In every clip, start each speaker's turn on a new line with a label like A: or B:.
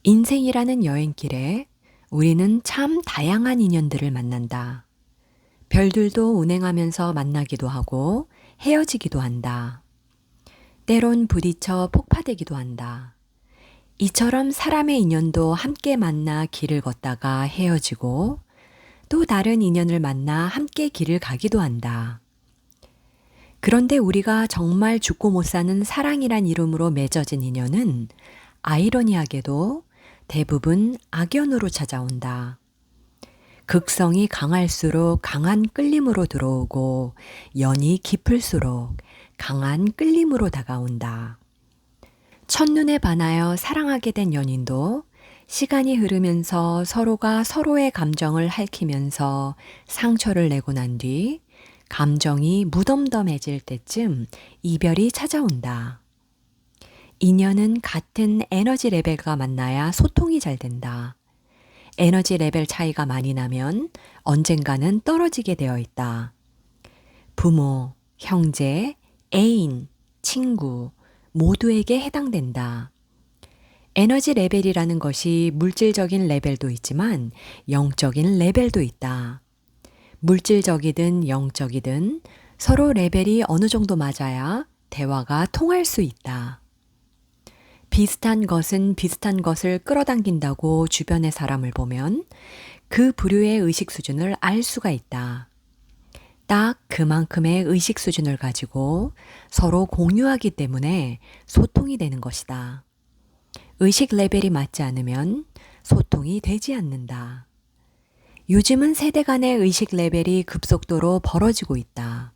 A: 인생이라는 여행길에 우리는 참 다양한 인연들을 만난다. 별들도 운행하면서 만나기도 하고 헤어지기도 한다. 때론 부딪혀 폭파되기도 한다. 이처럼 사람의 인연도 함께 만나 길을 걷다가 헤어지고 또 다른 인연을 만나 함께 길을 가기도 한다. 그런데 우리가 정말 죽고 못 사는 사랑이란 이름으로 맺어진 인연은 아이러니하게도 대부분 악연으로 찾아온다. 극성이 강할수록 강한 끌림으로 들어오고 연이 깊을수록 강한 끌림으로 다가온다. 첫눈에 반하여 사랑하게 된 연인도 시간이 흐르면서 서로가 서로의 감정을 핥히면서 상처를 내고 난 뒤 감정이 무덤덤해질 때쯤 이별이 찾아온다. 인연은 같은 에너지 레벨과 만나야 소통이 잘 된다. 에너지 레벨 차이가 많이 나면 언젠가는 떨어지게 되어 있다. 부모, 형제, 애인, 친구 모두에게 해당된다. 에너지 레벨이라는 것이 물질적인 레벨도 있지만 영적인 레벨도 있다. 물질적이든 영적이든 서로 레벨이 어느 정도 맞아야 대화가 통할 수 있다. 비슷한 것은 비슷한 것을 끌어당긴다고 주변의 사람을 보면 그 부류의 의식 수준을 알 수가 있다. 딱 그만큼의 의식 수준을 가지고 서로 공유하기 때문에 소통이 되는 것이다. 의식 레벨이 맞지 않으면 소통이 되지 않는다. 요즘은 세대 간의 의식 레벨이 급속도로 벌어지고 있다.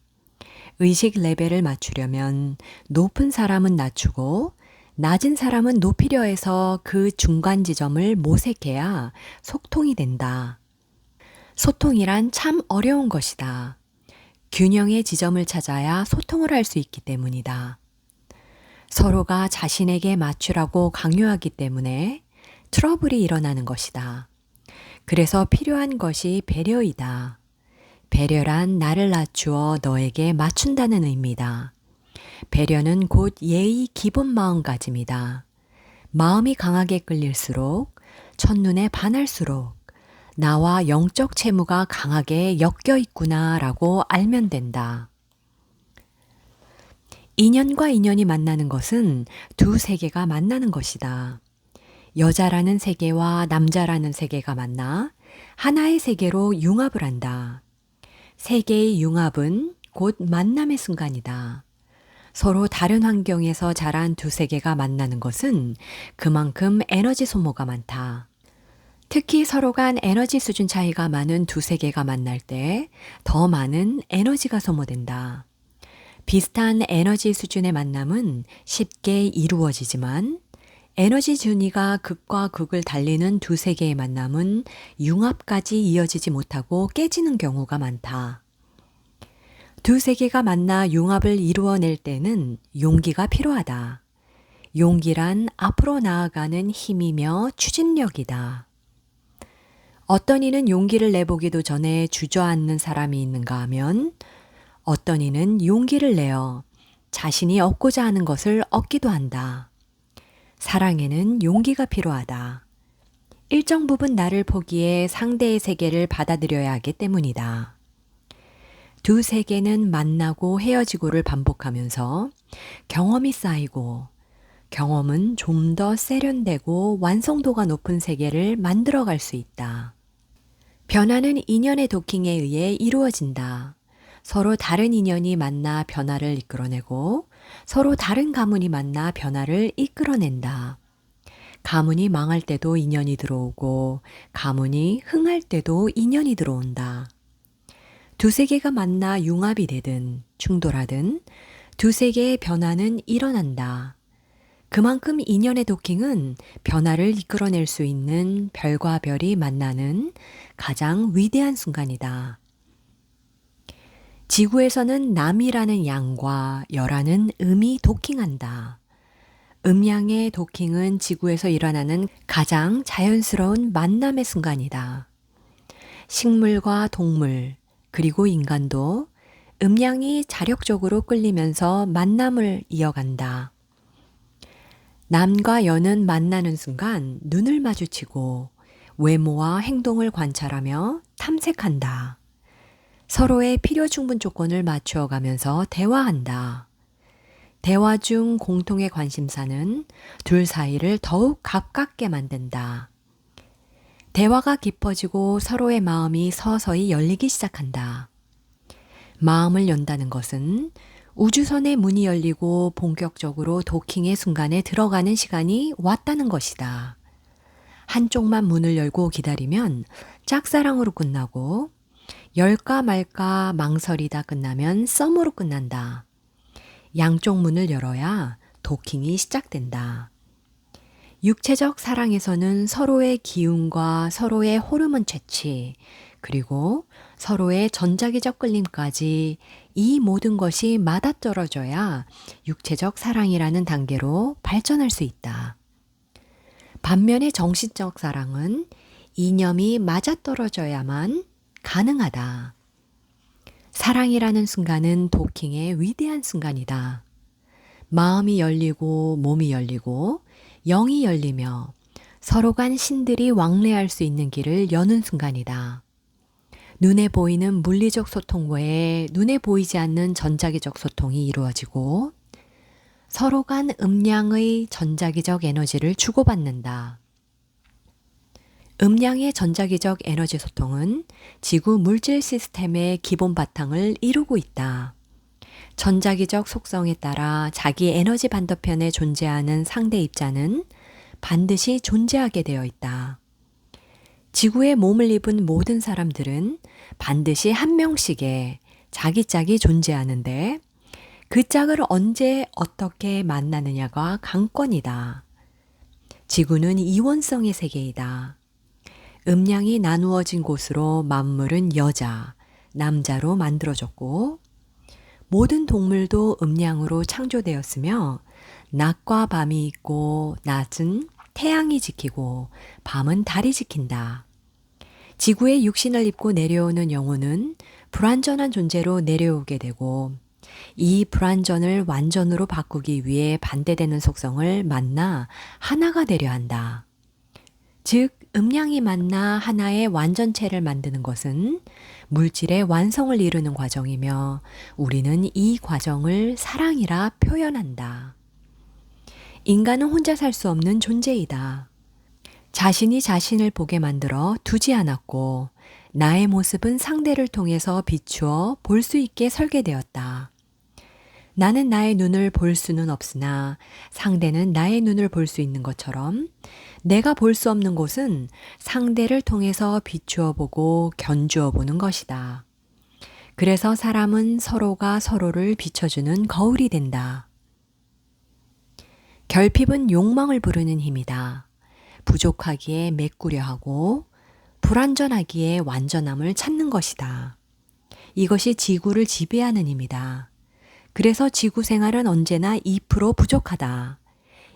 A: 의식 레벨을 맞추려면 높은 사람은 낮추고 낮은 사람은 높이려 해서 그 중간 지점을 모색해야 소통이 된다. 소통이란 참 어려운 것이다. 균형의 지점을 찾아야 소통을 할 수 있기 때문이다. 서로가 자신에게 맞추라고 강요하기 때문에 트러블이 일어나는 것이다. 그래서 필요한 것이 배려이다. 배려란 나를 낮추어 너에게 맞춘다는 의미다. 배려는 곧 예의 기본 마음가짐이다. 마음이 강하게 끌릴수록 첫눈에 반할수록 나와 영적 채무가 강하게 엮여 있구나라고 알면 된다. 인연과 인연이 만나는 것은 두 세계가 만나는 것이다. 여자라는 세계와 남자라는 세계가 만나 하나의 세계로 융합을 한다. 세계의 융합은 곧 만남의 순간이다. 서로 다른 환경에서 자란 두 세계가 만나는 것은 그만큼 에너지 소모가 많다. 특히 서로 간 에너지 수준 차이가 많은 두 세계가 만날 때 더 많은 에너지가 소모된다. 비슷한 에너지 수준의 만남은 쉽게 이루어지지만 에너지 준위가 극과 극을 달리는 두 세계의 만남은 융합까지 이어지지 못하고 깨지는 경우가 많다. 두 세계가 만나 융합을 이루어낼 때는 용기가 필요하다. 용기란 앞으로 나아가는 힘이며 추진력이다. 어떤 이는 용기를 내보기도 전에 주저앉는 사람이 있는가 하면 어떤 이는 용기를 내어 자신이 얻고자 하는 것을 얻기도 한다. 사랑에는 용기가 필요하다. 일정 부분 나를 포기해 상대의 세계를 받아들여야 하기 때문이다. 두 세계는 만나고 헤어지고를 반복하면서 경험이 쌓이고 경험은 좀 더 세련되고 완성도가 높은 세계를 만들어갈 수 있다. 변화는 인연의 도킹에 의해 이루어진다. 서로 다른 인연이 만나 변화를 이끌어내고 서로 다른 가문이 만나 변화를 이끌어낸다. 가문이 망할 때도 인연이 들어오고 가문이 흥할 때도 인연이 들어온다. 두 세계가 만나 융합이 되든 충돌하든 두 세계의 변화는 일어난다. 그만큼 인연의 도킹은 변화를 이끌어낼 수 있는 별과 별이 만나는 가장 위대한 순간이다. 지구에서는 남이라는 양과 여라는 음이 도킹한다. 음양의 도킹은 지구에서 일어나는 가장 자연스러운 만남의 순간이다. 식물과 동물, 그리고 인간도 음양이 자력적으로 끌리면서 만남을 이어간다. 남과 여는 만나는 순간 눈을 마주치고 외모와 행동을 관찰하며 탐색한다. 서로의 필요 충분 조건을 맞추어 가면서 대화한다. 대화 중 공통의 관심사는 둘 사이를 더욱 가깝게 만든다. 대화가 깊어지고 서로의 마음이 서서히 열리기 시작한다. 마음을 연다는 것은 우주선의 문이 열리고 본격적으로 도킹의 순간에 들어가는 시간이 왔다는 것이다. 한쪽만 문을 열고 기다리면 짝사랑으로 끝나고 열까 말까 망설이다 끝나면 썸으로 끝난다. 양쪽 문을 열어야 도킹이 시작된다. 육체적 사랑에서는 서로의 기운과 서로의 호르몬 채취, 그리고 서로의 전자기적 끌림까지 이 모든 것이 맞아떨어져야 육체적 사랑이라는 단계로 발전할 수 있다. 반면에 정신적 사랑은 이념이 맞아떨어져야만 가능하다. 사랑이라는 순간은 도킹의 위대한 순간이다. 마음이 열리고 몸이 열리고 영이 열리며 서로 간 신들이 왕래할 수 있는 길을 여는 순간이다. 눈에 보이는 물리적 소통 외에 눈에 보이지 않는 전자기적 소통이 이루어지고 서로 간 음량의 전자기적 에너지를 주고받는다. 음량의 전자기적 에너지 소통은 지구 물질 시스템의 기본 바탕을 이루고 있다. 전자기적 속성에 따라 자기 에너지 반대편에 존재하는 상대 입자는 반드시 존재하게 되어 있다. 지구에 몸을 입은 모든 사람들은 반드시 한 명씩의 자기 짝이 존재하는데 그 짝을 언제 어떻게 만나느냐가 관건이다. 지구는 이원성의 세계이다. 음량이 나누어진 곳으로 만물은 여자, 남자로 만들어졌고 모든 동물도 음량으로 창조되었으며 낮과 밤이 있고 낮은 태양이 지키고 밤은 달이 지킨다. 지구에 육신을 입고 내려오는 영혼은 불완전한 존재로 내려오게 되고 이 불완전을 완전으로 바꾸기 위해 반대되는 속성을 만나 하나가 되려 한다. 즉 음량이 만나 하나의 완전체를 만드는 것은 물질의 완성을 이루는 과정이며 우리는 이 과정을 사랑이라 표현한다. 인간은 혼자 살 수 없는 존재이다. 자신이 자신을 보게 만들어 두지 않았고 나의 모습은 상대를 통해서 비추어 볼 수 있게 설계되었다. 나는 나의 눈을 볼 수는 없으나 상대는 나의 눈을 볼 수 있는 것처럼 내가 볼 수 없는 곳은 상대를 통해서 비추어 보고 견주어 보는 것이다. 그래서 사람은 서로가 서로를 비춰주는 거울이 된다. 결핍은 욕망을 부르는 힘이다. 부족하기에 메꾸려 하고 불완전하기에 완전함을 찾는 것이다. 이것이 지구를 지배하는 힘이다. 그래서 지구 생활은 언제나 2% 부족하다.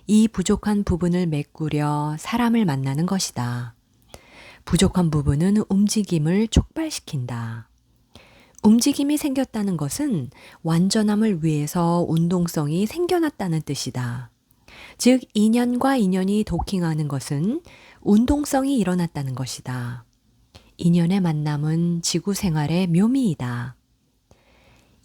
A: 이 부족한 부분을 메꾸려 사람을 만나는 것이다. 부족한 부분은 움직임을 촉발시킨다. 움직임이 생겼다는 것은 완전함을 위해서 운동성이 생겨났다는 뜻이다. 즉, 인연과 인연이 도킹하는 것은 운동성이 일어났다는 것이다. 인연의 만남은 지구 생활의 묘미이다.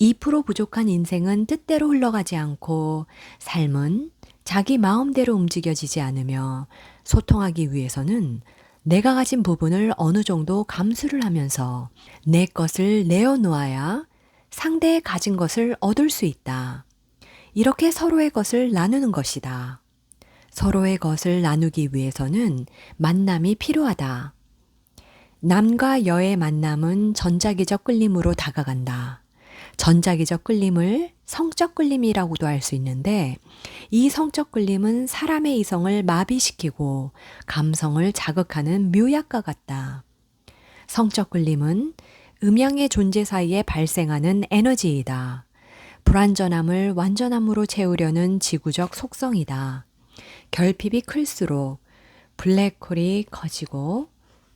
A: 2% 부족한 인생은 뜻대로 흘러가지 않고 삶은 자기 마음대로 움직여지지 않으며 소통하기 위해서는 내가 가진 부분을 어느 정도 감수를 하면서 내 것을 내어놓아야 상대의 가진 것을 얻을 수 있다. 이렇게 서로의 것을 나누는 것이다. 서로의 것을 나누기 위해서는 만남이 필요하다. 남과 여의 만남은 전자기적 끌림으로 다가간다. 전자기적 끌림을 성적 끌림이라고도 할 수 있는데 이 성적 끌림은 사람의 이성을 마비시키고 감성을 자극하는 묘약과 같다. 성적 끌림은 음양의 존재 사이에 발생하는 에너지이다. 불완전함을 완전함으로 채우려는 지구적 속성이다. 결핍이 클수록 블랙홀이 커지고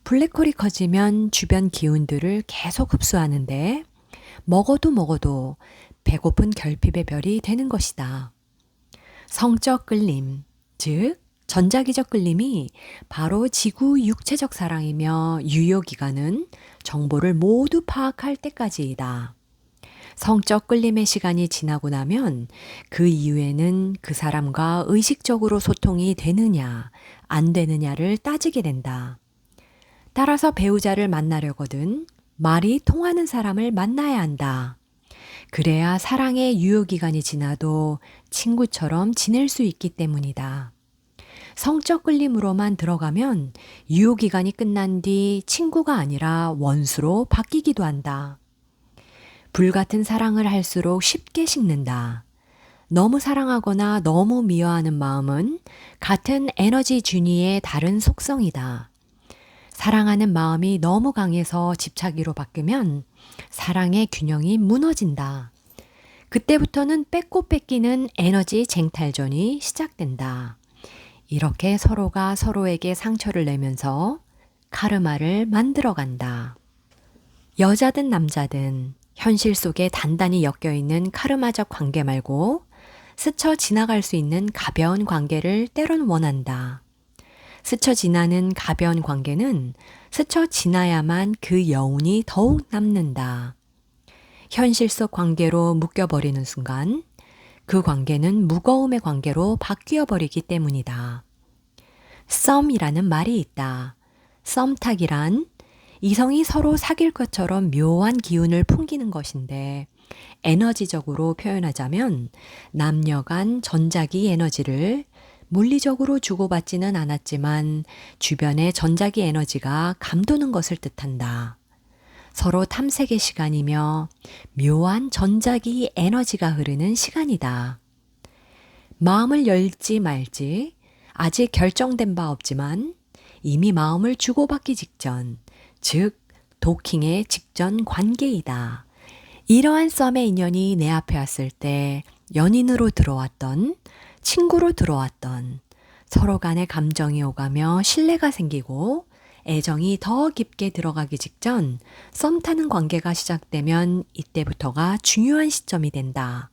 A: 블랙홀이 커지면 주변 기운들을 계속 흡수하는데 먹어도 배고픈 결핍의 별이 되는 것이다. 성적 끌림, 즉, 전자기적 끌림이 바로 지구 육체적 사랑이며 유효기간은 정보를 모두 파악할 때까지이다. 성적 끌림의 시간이 지나고 나면 그 이후에는 그 사람과 의식적으로 소통이 되느냐, 안 되느냐를 따지게 된다. 따라서 배우자를 만나려거든 말이 통하는 사람을 만나야 한다. 그래야 사랑의 유효기간이 지나도 친구처럼 지낼 수 있기 때문이다. 성적 끌림으로만 들어가면 유효기간이 끝난 뒤 친구가 아니라 원수로 바뀌기도 한다. 불같은 사랑을 할수록 쉽게 식는다. 너무 사랑하거나 너무 미워하는 마음은 같은 에너지 준위의 다른 속성이다. 사랑하는 마음이 너무 강해서 집착으로 바뀌면 사랑의 균형이 무너진다. 그때부터는 뺏고 뺏기는 에너지 쟁탈전이 시작된다. 이렇게 서로가 서로에게 상처를 내면서 카르마를 만들어간다. 여자든 남자든 현실 속에 단단히 엮여있는 카르마적 관계 말고 스쳐 지나갈 수 있는 가벼운 관계를 때론 원한다. 스쳐 지나는 가벼운 관계는 스쳐 지나야만 그 여운이 더욱 남는다. 현실 속 관계로 묶여버리는 순간 그 관계는 무거움의 관계로 바뀌어버리기 때문이다. 썸이라는 말이 있다. 썸타기란 이성이 서로 사귈 것처럼 묘한 기운을 풍기는 것인데 에너지적으로 표현하자면 남녀 간 전자기 에너지를 물리적으로 주고받지는 않았지만 주변의 전자기 에너지가 감도는 것을 뜻한다. 서로 탐색의 시간이며 묘한 전자기 에너지가 흐르는 시간이다. 마음을 열지 말지 아직 결정된 바 없지만 이미 마음을 주고받기 직전, 즉 도킹의 직전 관계이다. 이러한 썸의 인연이 내 앞에 왔을 때 연인으로 들어왔던, 친구로 들어왔던 서로 간의 감정이 오가며 신뢰가 생기고 애정이 더 깊게 들어가기 직전 썸 타는 관계가 시작되면 이때부터가 중요한 시점이 된다.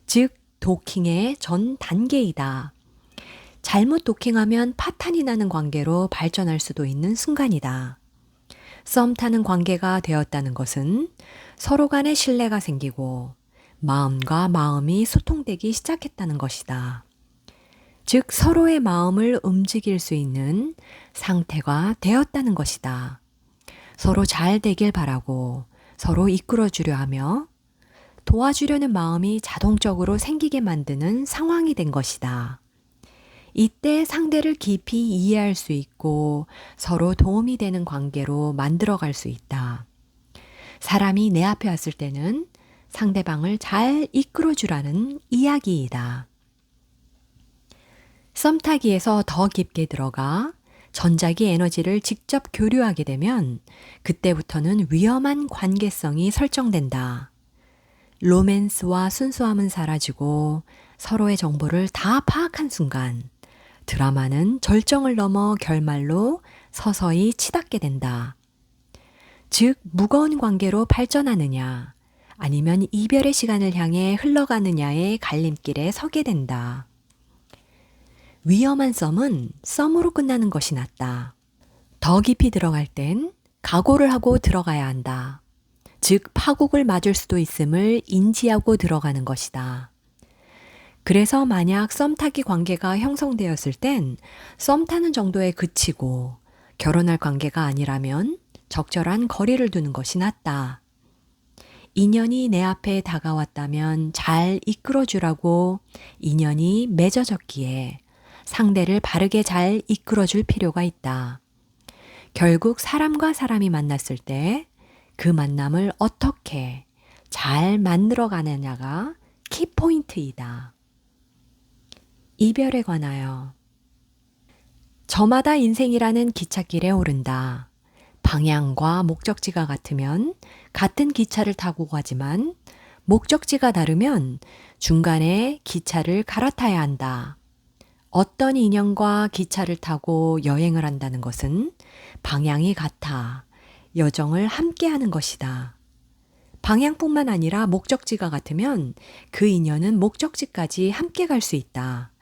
A: 즉 도킹의 전 단계이다. 잘못 도킹하면 파탄이 나는 관계로 발전할 수도 있는 순간이다. 썸 타는 관계가 되었다는 것은 서로 간의 신뢰가 생기고 마음과 마음이 소통되기 시작했다는 것이다. 즉 서로의 마음을 움직일 수 있는 상태가 되었다는 것이다. 서로 잘 되길 바라고 서로 이끌어주려 하며 도와주려는 마음이 자동적으로 생기게 만드는 상황이 된 것이다. 이때 상대를 깊이 이해할 수 있고 서로 도움이 되는 관계로 만들어갈 수 있다. 사람이 내 앞에 왔을 때는 상대방을 잘 이끌어주라는 이야기이다. 썸타기에서 더 깊게 들어가 전자기 에너지를 직접 교류하게 되면 그때부터는 위험한 관계성이 설정된다. 로맨스와 순수함은 사라지고 서로의 정보를 다 파악한 순간 드라마는 절정을 넘어 결말로 서서히 치닫게 된다. 즉 무거운 관계로 발전하느냐 아니면 이별의 시간을 향해 흘러가느냐의 갈림길에 서게 된다. 위험한 썸은 썸으로 끝나는 것이 낫다. 더 깊이 들어갈 땐 각오를 하고 들어가야 한다. 즉 파국을 맞을 수도 있음을 인지하고 들어가는 것이다. 그래서 만약 썸타기 관계가 형성되었을 땐 썸 타는 정도에 그치고 결혼할 관계가 아니라면 적절한 거리를 두는 것이 낫다. 인연이 내 앞에 다가왔다면 잘 이끌어주라고 인연이 맺어졌기에 상대를 바르게 잘 이끌어줄 필요가 있다. 결국 사람과 사람이 만났을 때 그 만남을 어떻게 잘 만들어 가느냐가 키포인트이다. 이별에 관하여 저마다 인생이라는 기찻길에 오른다. 방향과 목적지가 같으면 같은 기차를 타고 가지만 목적지가 다르면 중간에 기차를 갈아타야 한다. 어떤 인연과 기차를 타고 여행을 한다는 것은 방향이 같아 여정을 함께하는 것이다. 방향뿐만 아니라 목적지가 같으면 그 인연은 목적지까지 함께 갈 수 있다.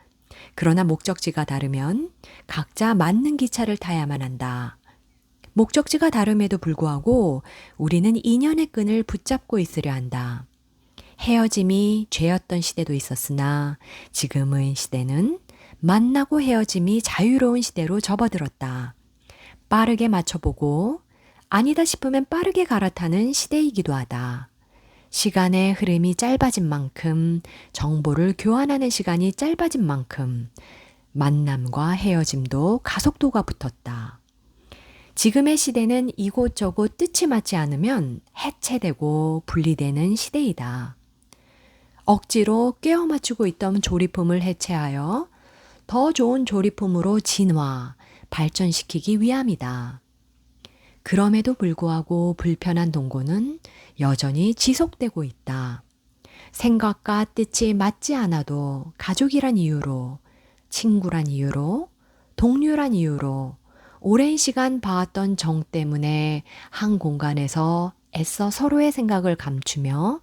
A: 그러나 목적지가 다르면 각자 맞는 기차를 타야만 한다. 목적지가 다름에도 불구하고 우리는 인연의 끈을 붙잡고 있으려 한다. 헤어짐이 죄였던 시대도 있었으나 지금의 시대는 만나고 헤어짐이 자유로운 시대로 접어들었다. 빠르게 맞춰보고 아니다 싶으면 빠르게 갈아타는 시대이기도 하다. 시간의 흐름이 짧아진 만큼 정보를 교환하는 시간이 짧아진 만큼 만남과 헤어짐도 가속도가 붙었다. 지금의 시대는 이곳저곳 뜻이 맞지 않으면 해체되고 분리되는 시대이다. 억지로 꿰어 맞추고 있던 조리품을 해체하여 더 좋은 조리품으로 진화, 발전시키기 위함이다. 그럼에도 불구하고 불편한 동거는 여전히 지속되고 있다. 생각과 뜻이 맞지 않아도 가족이란 이유로, 친구란 이유로, 동료란 이유로 오랜 시간 봐왔던 정 때문에 한 공간에서 애써 서로의 생각을 감추며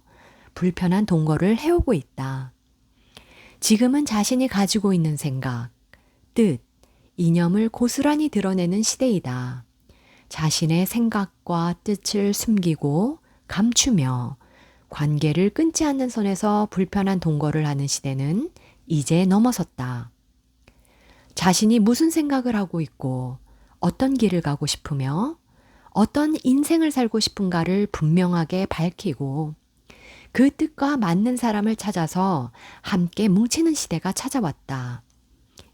A: 불편한 동거를 해오고 있다. 지금은 자신이 가지고 있는 생각, 뜻, 이념을 고스란히 드러내는 시대이다. 자신의 생각과 뜻을 숨기고 감추며 관계를 끊지 않는 선에서 불편한 동거를 하는 시대는 이제 넘어섰다. 자신이 무슨 생각을 하고 있고 어떤 길을 가고 싶으며 어떤 인생을 살고 싶은가를 분명하게 밝히고 그 뜻과 맞는 사람을 찾아서 함께 뭉치는 시대가 찾아왔다.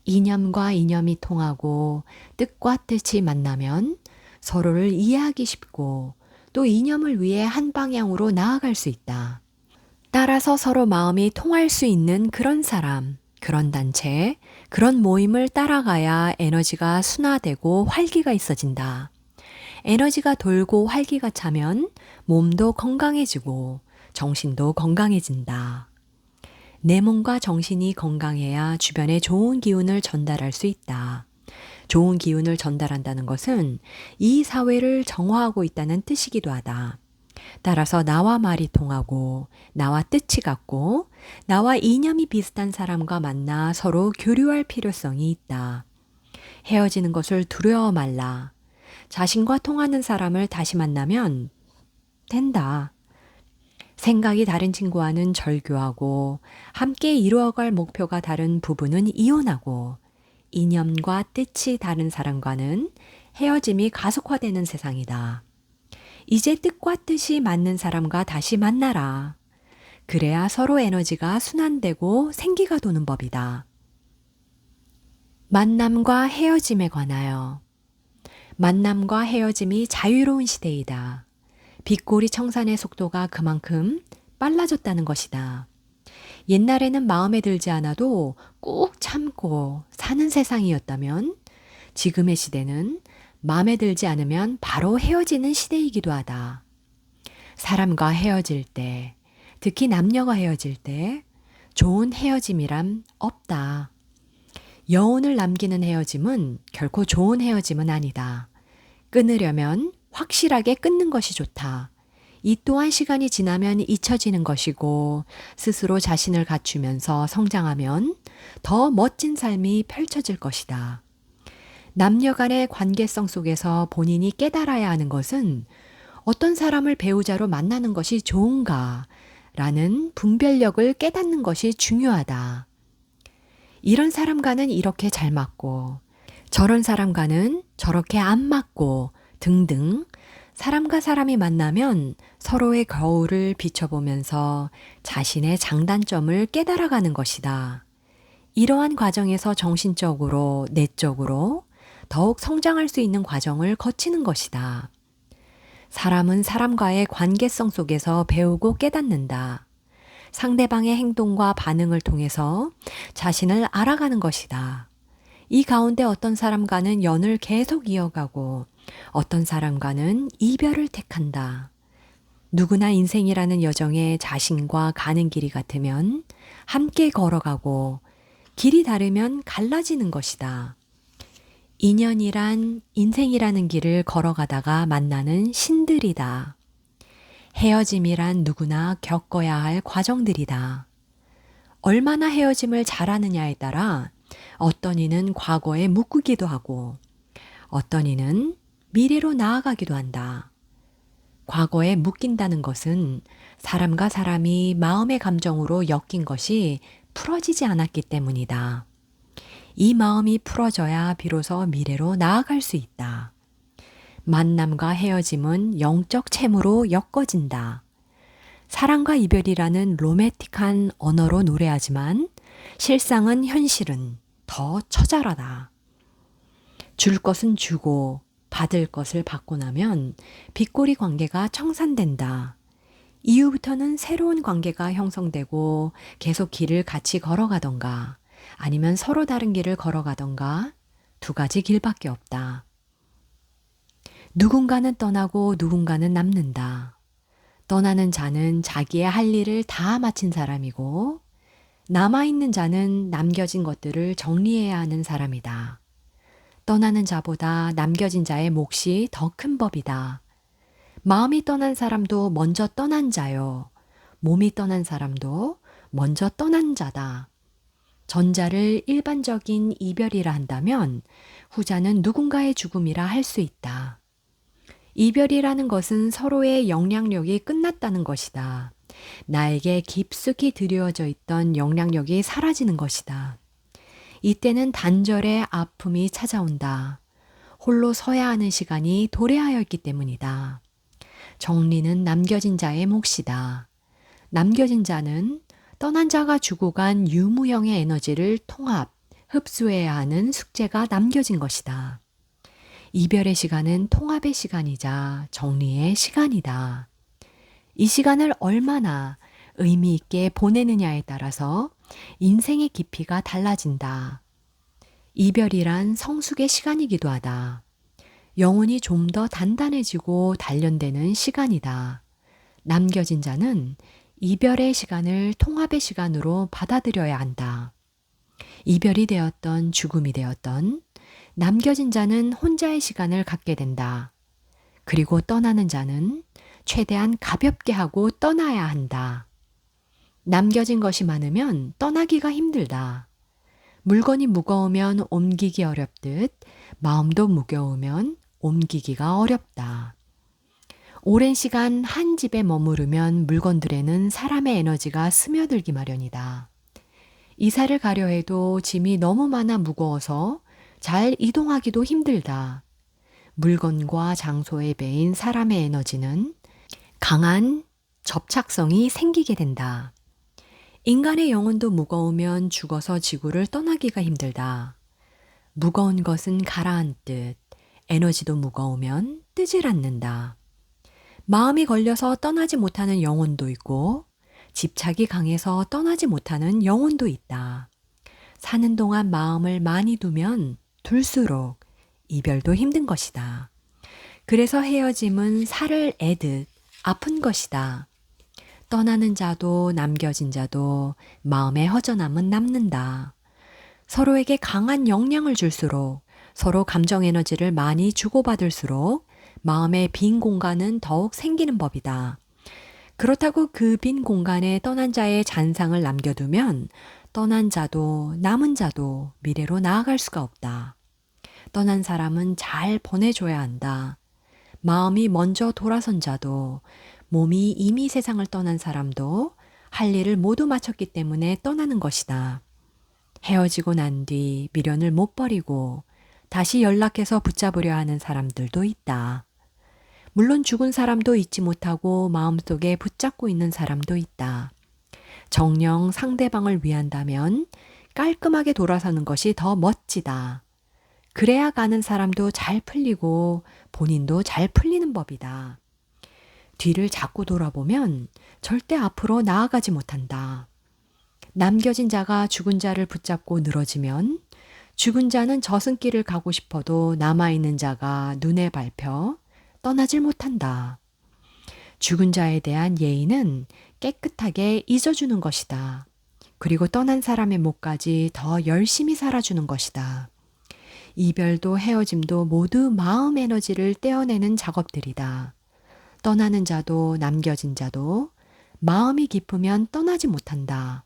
A: 이념과 이념이 통하고 뜻과 뜻이 만나면 서로를 이해하기 쉽고 또 이념을 위해 한 방향으로 나아갈 수 있다. 따라서 서로 마음이 통할 수 있는 그런 사람, 그런 단체, 그런 모임을 따라가야 에너지가 순화되고 활기가 있어진다. 에너지가 돌고 활기가 차면 몸도 건강해지고 정신도 건강해진다. 내 몸과 정신이 건강해야 주변에 좋은 기운을 전달할 수 있다. 좋은 기운을 전달한다는 것은 이 사회를 정화하고 있다는 뜻이기도 하다. 따라서 나와 말이 통하고 나와 뜻이 같고 나와 이념이 비슷한 사람과 만나 서로 교류할 필요성이 있다. 헤어지는 것을 두려워 말라. 자신과 통하는 사람을 다시 만나면 된다. 생각이 다른 친구와는 절교하고 함께 이루어갈 목표가 다른 부부는 이혼하고 이념과 뜻이 다른 사람과는 헤어짐이 가속화되는 세상이다. 이제 뜻과 뜻이 맞는 사람과 다시 만나라. 그래야 서로 에너지가 순환되고 생기가 도는 법이다. 만남과 헤어짐에 관하여 만남과 헤어짐이 자유로운 시대이다. 빗고리 청산의 속도가 그만큼 빨라졌다는 것이다. 옛날에는 마음에 들지 않아도 꾹 참고 사는 세상이었다면 지금의 시대는 마음에 들지 않으면 바로 헤어지는 시대이기도 하다. 사람과 헤어질 때, 특히 남녀가 헤어질 때 좋은 헤어짐이란 없다. 여운을 남기는 헤어짐은 결코 좋은 헤어짐은 아니다. 끊으려면 확실하게 끊는 것이 좋다. 이 또한 시간이 지나면 잊혀지는 것이고 스스로 자신을 갖추면서 성장하면 더 멋진 삶이 펼쳐질 것이다. 남녀 간의 관계성 속에서 본인이 깨달아야 하는 것은 어떤 사람을 배우자로 만나는 것이 좋은가 라는 분별력을 깨닫는 것이 중요하다. 이런 사람과는 이렇게 잘 맞고 저런 사람과는 저렇게 안 맞고 등등 사람과 사람이 만나면 서로의 거울을 비춰보면서 자신의 장단점을 깨달아가는 것이다. 이러한 과정에서 정신적으로, 내적으로 더욱 성장할 수 있는 과정을 거치는 것이다. 사람은 사람과의 관계성 속에서 배우고 깨닫는다. 상대방의 행동과 반응을 통해서 자신을 알아가는 것이다. 이 가운데 어떤 사람과는 연을 계속 이어가고 어떤 사람과는 이별을 택한다. 누구나 인생이라는 여정에 자신과 가는 길이 같으면 함께 걸어가고 길이 다르면 갈라지는 것이다. 인연이란 인생이라는 길을 걸어가다가 만나는 신들이다. 헤어짐이란 누구나 겪어야 할 과정들이다. 얼마나 헤어짐을 잘하느냐에 따라 어떤 이는 과거에 묶이기도 하고 어떤 이는 미래로 나아가기도 한다. 과거에 묶인다는 것은 사람과 사람이 마음의 감정으로 엮인 것이 풀어지지 않았기 때문이다. 이 마음이 풀어져야 비로소 미래로 나아갈 수 있다. 만남과 헤어짐은 영적 채무로 엮어진다. 사랑과 이별이라는 로맨틱한 언어로 노래하지만 실상은 현실은 더 처절하다. 줄 것은 주고 받을 것을 받고 나면 빗꼬리 관계가 청산된다. 이후부터는 새로운 관계가 형성되고 계속 길을 같이 걸어가던가 아니면 서로 다른 길을 걸어가던가 두 가지 길밖에 없다. 누군가는 떠나고 누군가는 남는다. 떠나는 자는 자기의 할 일을 다 마친 사람이고 남아있는 자는 남겨진 것들을 정리해야 하는 사람이다. 떠나는 자보다 남겨진 자의 몫이 더 큰 법이다. 마음이 떠난 사람도 먼저 떠난 자요. 몸이 떠난 사람도 먼저 떠난 자다. 전자를 일반적인 이별이라 한다면 후자는 누군가의 죽음이라 할 수 있다. 이별이라는 것은 서로의 영향력이 끝났다는 것이다. 나에게 깊숙이 드리워져 있던 영향력이 사라지는 것이다. 이때는 단절의 아픔이 찾아온다. 홀로 서야 하는 시간이 도래하였기 때문이다. 정리는 남겨진 자의 몫이다. 남겨진 자는 떠난 자가 주고 간 유무형의 에너지를 통합, 흡수해야 하는 숙제가 남겨진 것이다. 이별의 시간은 통합의 시간이자 정리의 시간이다. 이 시간을 얼마나 의미 있게 보내느냐에 따라서 인생의 깊이가 달라진다. 이별이란 성숙의 시간이기도 하다. 영혼이 좀 더 단단해지고 단련되는 시간이다. 남겨진 자는 이별의 시간을 통합의 시간으로 받아들여야 한다. 이별이 되었던 죽음이 되었던 남겨진 자는 혼자의 시간을 갖게 된다. 그리고 떠나는 자는 최대한 가볍게 하고 떠나야 한다. 남겨진 것이 많으면 떠나기가 힘들다. 물건이 무거우면 옮기기 어렵듯 마음도 무거우면 옮기기가 어렵다. 오랜 시간 한 집에 머무르면 물건들에는 사람의 에너지가 스며들기 마련이다. 이사를 가려 해도 짐이 너무 많아 무거워서 잘 이동하기도 힘들다. 물건과 장소에 배인 사람의 에너지는 강한 접착성이 생기게 된다. 인간의 영혼도 무거우면 죽어서 지구를 떠나기가 힘들다. 무거운 것은 가라앉듯 에너지도 무거우면 뜨질 않는다. 마음이 걸려서 떠나지 못하는 영혼도 있고 집착이 강해서 떠나지 못하는 영혼도 있다. 사는 동안 마음을 많이 두면 둘수록 이별도 힘든 것이다. 그래서 헤어짐은 살을 애듯 아픈 것이다. 떠나는 자도 남겨진 자도 마음의 허전함은 남는다. 서로에게 강한 영향을 줄수록 서로 감정 에너지를 많이 주고받을수록 마음의 빈 공간은 더욱 생기는 법이다. 그렇다고 그 빈 공간에 떠난 자의 잔상을 남겨두면 떠난 자도 남은 자도 미래로 나아갈 수가 없다. 떠난 사람은 잘 보내줘야 한다. 마음이 먼저 돌아선 자도 몸이 이미 세상을 떠난 사람도 할 일을 모두 마쳤기 때문에 떠나는 것이다. 헤어지고 난 뒤 미련을 못 버리고 다시 연락해서 붙잡으려 하는 사람들도 있다. 물론 죽은 사람도 잊지 못하고 마음속에 붙잡고 있는 사람도 있다. 정녕 상대방을 위한다면 깔끔하게 돌아서는 것이 더 멋지다. 그래야 가는 사람도 잘 풀리고 본인도 잘 풀리는 법이다. 뒤를 자꾸 돌아보면 절대 앞으로 나아가지 못한다. 남겨진 자가 죽은 자를 붙잡고 늘어지면 죽은 자는 저승길을 가고 싶어도 남아있는 자가 눈에 밟혀 떠나질 못한다. 죽은 자에 대한 예의는 깨끗하게 잊어주는 것이다. 그리고 떠난 사람의 몫까지 더 열심히 살아주는 것이다. 이별도 헤어짐도 모두 마음 에너지를 떼어내는 작업들이다. 떠나는 자도 남겨진 자도 마음이 깊으면 떠나지 못한다.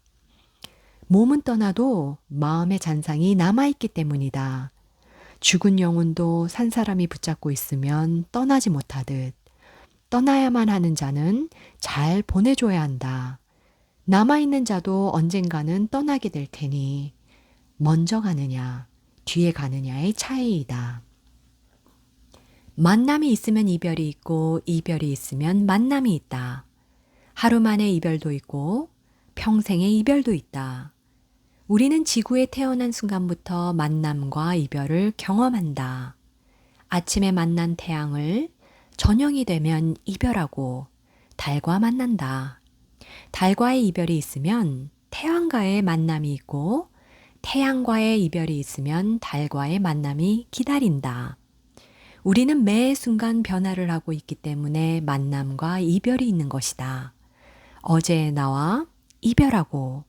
A: 몸은 떠나도 마음의 잔상이 남아있기 때문이다. 죽은 영혼도 산 사람이 붙잡고 있으면 떠나지 못하듯 떠나야만 하는 자는 잘 보내줘야 한다. 남아있는 자도 언젠가는 떠나게 될 테니 먼저 가느냐, 뒤에 가느냐의 차이이다. 만남이 있으면 이별이 있고 이별이 있으면 만남이 있다. 하루 만에 이별도 있고 평생의 이별도 있다. 우리는 지구에 태어난 순간부터 만남과 이별을 경험한다. 아침에 만난 태양을 저녁이 되면 이별하고 달과 만난다. 달과의 이별이 있으면 태양과의 만남이 있고 태양과의 이별이 있으면 달과의 만남이 기다린다. 우리는 매 순간 변화를 하고 있기 때문에 만남과 이별이 있는 것이다. 어제의 나와 이별하고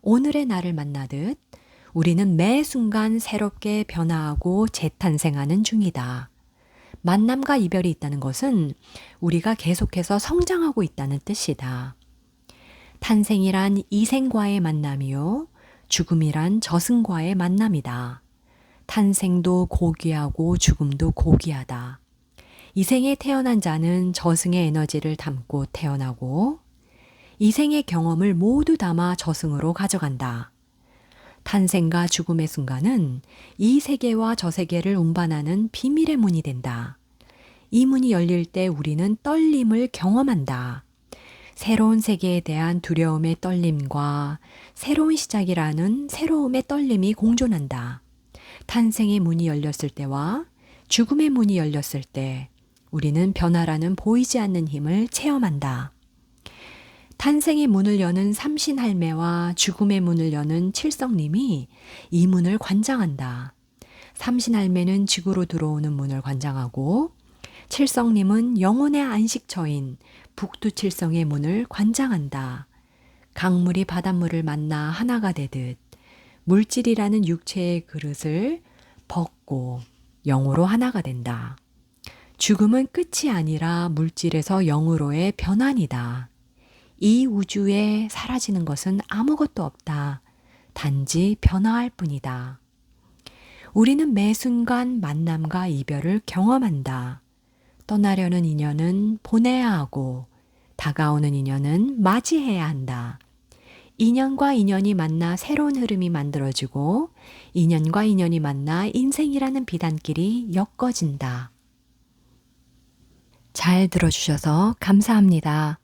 A: 오늘의 나를 만나듯 우리는 매 순간 새롭게 변화하고 재탄생하는 중이다. 만남과 이별이 있다는 것은 우리가 계속해서 성장하고 있다는 뜻이다. 탄생이란 이생과의 만남이요. 죽음이란 저승과의 만남이다. 탄생도 고귀하고 죽음도 고귀하다. 이생에 태어난 자는 저승의 에너지를 담고 태어나고 이생의 경험을 모두 담아 저승으로 가져간다. 탄생과 죽음의 순간은 이 세계와 저 세계를 운반하는 비밀의 문이 된다. 이 문이 열릴 때 우리는 떨림을 경험한다. 새로운 세계에 대한 두려움의 떨림과 새로운 시작이라는 새로움의 떨림이 공존한다. 탄생의 문이 열렸을 때와 죽음의 문이 열렸을 때 우리는 변화라는 보이지 않는 힘을 체험한다. 탄생의 문을 여는 삼신할매와 죽음의 문을 여는 칠성님이 이 문을 관장한다. 삼신할매는 지구로 들어오는 문을 관장하고 칠성님은 영혼의 안식처인 북두칠성의 문을 관장한다. 강물이 바닷물을 만나 하나가 되듯 물질이라는 육체의 그릇을 벗고 영으로 하나가 된다. 죽음은 끝이 아니라 물질에서 영으로의 변환이다. 이 우주에 사라지는 것은 아무것도 없다. 단지 변화할 뿐이다. 우리는 매 순간 만남과 이별을 경험한다. 떠나려는 인연은 보내야 하고 다가오는 인연은 맞이해야 한다. 인연과 인연이 만나 새로운 흐름이 만들어지고 인연과 인연이 만나 인생이라는 비단길이 엮어진다. 잘 들어주셔서 감사합니다.